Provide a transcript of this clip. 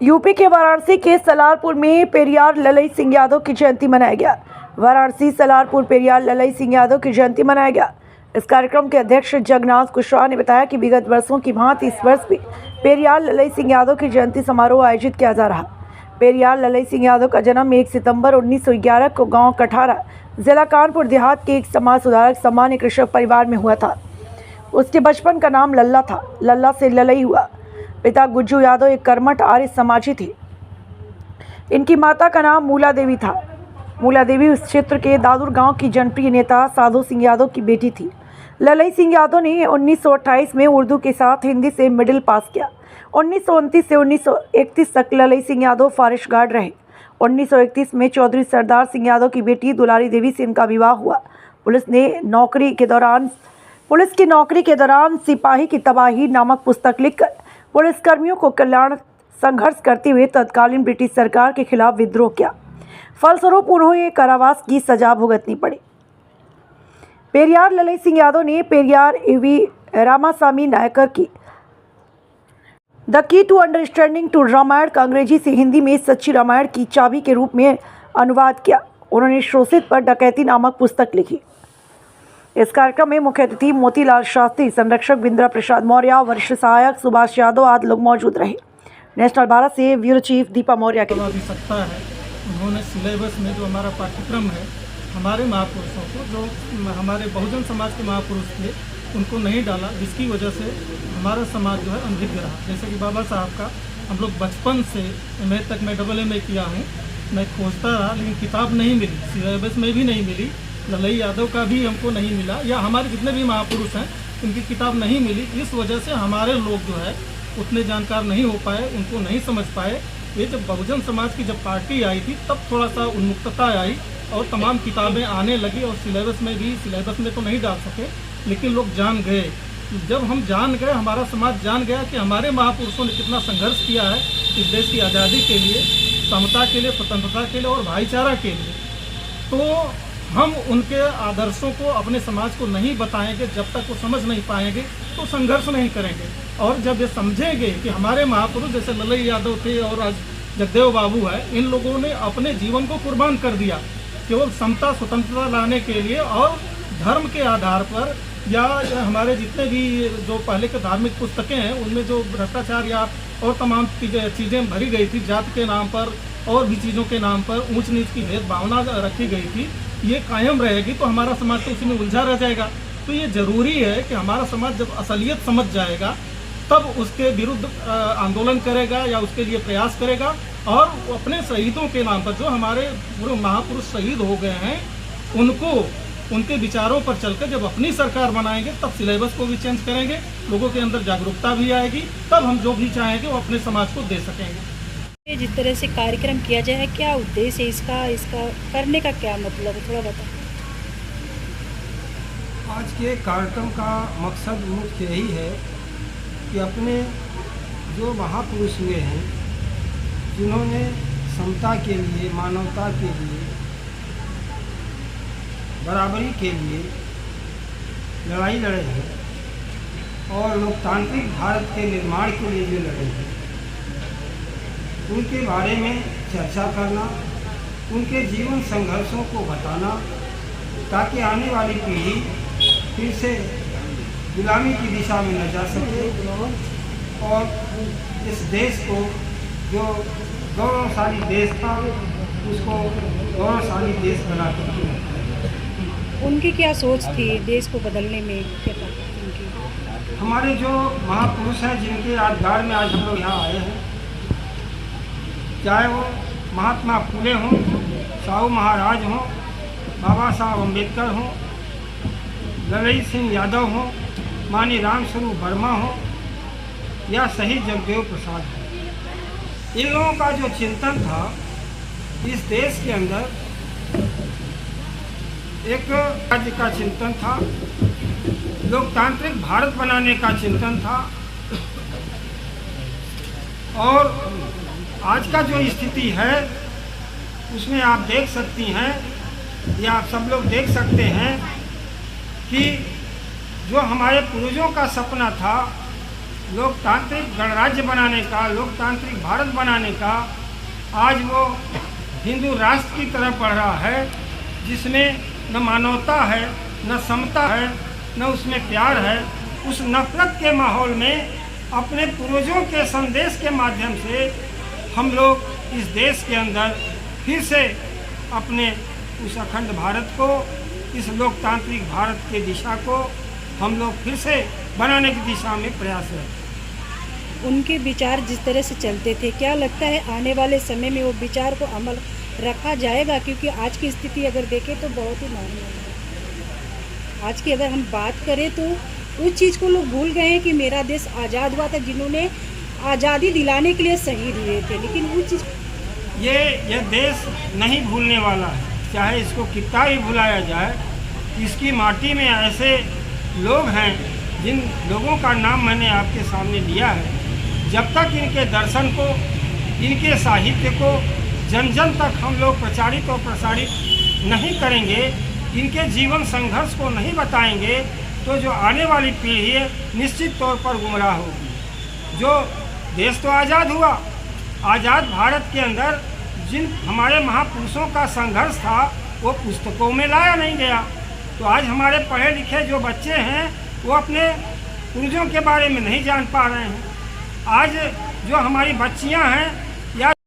UP के वाराणसी के सलारपुर में पेरियार ललई सिंह यादव की जयंती मनाया गया। वाराणसी सलारपुर पेरियार ललई सिंह यादव की जयंती मनाया गया। इस कार्यक्रम के अध्यक्ष जगन्नाथ कुशवाहा ने बताया कि विगत वर्षों की भांति इस वर्ष भी पेरियार ललई सिंह यादव की जयंती समारोह आयोजित किया जा रहा। पेरियार ललई सिंह यादव का जन्म 1 सितंबर 1911 को गांव कठारा, जिला कानपुर देहात के एक समाज सुधारक सामान्य कृषक परिवार में हुआ था। उसके बचपन का नाम लल्ला था। लल्ला से ललई हुआ। पिता गुज्जू यादव एक कर्मठ आर्य समाजी थे। इनकी माता का नाम मूला देवी था। मूला देवी उस क्षेत्र के दादुर गांव की जनप्रिय नेता साधु सिंह यादव की बेटी थी। ललई सिंह यादव ने 1928 में उर्दू के साथ हिंदी से मिडिल पास किया। 1929 से 1931 तक ललई सिंह यादव फॉरेस्ट गार्ड रहे। 1931 में चौधरी सरदार सिंह यादव की बेटी दुलारी देवी से इनका विवाह हुआ। पुलिस की नौकरी के दौरान सिपाही की तबाही नामक पुस्तक लिखकर पुलिसकर्मियों को कल्याण संघर्ष करते हुए तत्कालीन ब्रिटिश सरकार के खिलाफ विद्रोह किया। फलस्वरूप उन्हें कारावास की सजा भुगतनी पड़ी। पेरियार ललई सिंह यादव ने पेरियार एवी रामासामी नायकर की the key to understanding to Ramayan का अंग्रेजी से हिंदी में सच्ची रामायण की चाबी के रूप में अनुवाद किया। उन्होंने शोषित पर डकैती नामक पुस्तक लिखी। इस कार्यक्रम में मुख्य अतिथि मोतीलाल शास्त्री, संरक्षक बिंद्रा प्रसाद मौर्य, वरिष्ठ सहायक सुभाष यादव आदि लोग मौजूद रहे। नेशनल भारत से ब्यूरो चीफ दीपा मौर्य के सकता है उन्होंने सिलेबस में जो हमारा पाठ्यक्रम है हमारे महापुरुषों को, जो हमारे बहुजन समाज के महापुरुष थे, उनको नहीं डाला, जिसकी वजह से हमारा समाज जो है अनभिज्ञ रहा। जैसे कि बाबा साहब का हम लोग बचपन से MA तक मैं AA किया हूँ, मैं खोजता रहा लेकिन किताब नहीं मिली, सिलेबस में भी नहीं मिली। ललई यादव का भी हमको नहीं मिला, या हमारे जितने भी महापुरुष हैं उनकी किताब नहीं मिली। इस वजह से हमारे लोग जो है उतने जानकार नहीं हो पाए, उनको नहीं समझ पाए। ये जब बहुजन समाज की जब पार्टी आई थी तब थोड़ा सा उन्मुक्तता आई और तमाम किताबें आने लगी और सिलेबस में तो नहीं डाल सके, लेकिन लोग जान गए। जब हम जान गए, हमारा समाज जान गया कि हमारे महापुरुषों ने कितना संघर्ष किया है इस देश की आज़ादी के लिए, समता के लिए, स्वतंत्रता के लिए और भाईचारा के लिए, तो हम उनके आदर्शों को अपने समाज को नहीं बताएंगे, जब तक वो समझ नहीं पाएंगे तो संघर्ष नहीं करेंगे। और जब ये समझेंगे कि हमारे महापुरुष जैसे ललई यादव थे और आज जगदेव बाबू है, इन लोगों ने अपने जीवन को कुर्बान कर दिया केवल समता स्वतंत्रता लाने के लिए, और धर्म के आधार पर या हमारे जितने भी जो पहले के धार्मिक पुस्तकें हैं उनमें जो भ्रष्टाचार या और तमाम चीज़ें भरी गई थी, जात के नाम पर और भी चीज़ों के नाम पर ऊंच नीच की भेदभावना रखी गई थी, ये कायम रहेगी तो हमारा समाज तो उसी में उलझा रह जाएगा। तो ये ज़रूरी है कि हमारा समाज जब असलियत समझ जाएगा तब उसके विरुद्ध आंदोलन करेगा या उसके लिए प्रयास करेगा, और अपने शहीदों के नाम पर जो हमारे पूरे महापुरुष शहीद हो गए हैं उनको उनके विचारों पर चलकर जब अपनी सरकार बनाएंगे तब सिलेबस को भी चेंज करेंगे, लोगों के अंदर जागरूकता भी आएगी, तब हम जो भी चाहेंगे वो अपने समाज को दे सकेंगे। जिस तरह से कार्यक्रम किया जाए, क्या उद्देश्य है इसका करने का क्या मतलब है, थोड़ा बताओ। आज के कार्यक्रम का मकसद मुख्य यही है कि अपने जो महापुरुष हुए हैं, जिन्होंने समता के लिए, मानवता के लिए, बराबरी के लिए लड़ाई लड़े हैं और लोकतांत्रिक भारत के निर्माण के लिए जो लड़े हैं, उनके बारे में चर्चा करना, उनके जीवन संघर्षों को बताना, ताकि आने वाली पीढ़ी फिर से गुलामी की दिशा में न जा सके और इस देश को, जो गौरवशाली देश था, उसको गौरवशाली देश बना कर। उनकी क्या सोच थी देश को बदलने में, क्या था उनकी? हमारे जो महापुरुष हैं जिनके यादगार में आज हम लोग यहाँ आए हैं, चाहे वो महात्मा फूले हों, साहू महाराज हों, बाबा साहब अम्बेडकर हों, ललई सिंह यादव हों, माननीय रामस्वरूप वर्मा हों या शहीद जगदेव प्रसाद हों, इन लोगों का जो चिंतन था इस देश के अंदर एक राज्य का चिंतन था, लोकतांत्रिक भारत बनाने का चिंतन था, और आज का जो स्थिति है उसमें आप देख सकती हैं या आप सब लोग देख सकते हैं कि जो हमारे पूर्वजों का सपना था लोकतांत्रिक गणराज्य बनाने का, लोकतांत्रिक भारत बनाने का आज वो हिंदू राष्ट्र की तरफ बढ़ रहा है, जिसमें न मानवता है, न समता है, न उसमें प्यार है। उस नफरत के माहौल में अपने पूर्वजों के संदेश के माध्यम से हम लोग इस देश के अंदर फिर से अपने उस अखंड भारत को, इस लोकतांत्रिक भारत की दिशा को हम लोग फिर से बनाने की दिशा में प्रयास है। उनके विचार जिस तरह से चलते थे, क्या लगता है आने वाले समय में वो विचार को अमल रखा जाएगा? क्योंकि आज की स्थिति अगर देखें तो बहुत ही नॉर्मल है। आज की अगर हम बात करें तो उस चीज़ को लोग भूल गए हैं कि मेरा देश आज़ाद हुआ था, जिन्होंने आज़ादी दिलाने के लिए शहीद हुए थे, लेकिन वो चीज़ ये देश नहीं भूलने वाला है। चाहे इसको कितना ही भुलाया जाए, इसकी माटी में ऐसे लोग हैं जिन लोगों का नाम मैंने आपके सामने लिया है। जब तक इनके दर्शन को, इनके साहित्य को जन जन तक हम लोग प्रचारित और प्रसारित नहीं करेंगे, इनके जीवन संघर्ष को नहीं बताएंगे, तो जो आने वाली पीढ़ी है निश्चित तौर पर गुमराह होगी। जो देश तो आज़ाद हुआ, आज़ाद भारत के अंदर जिन हमारे महापुरुषों का संघर्ष था वो पुस्तकों में लाया नहीं गया। तो आज हमारे पढ़े लिखे जो बच्चे हैं वो अपने पूर्वजों के बारे में नहीं जान पा रहे हैं। आज जो हमारी बच्चियां हैं या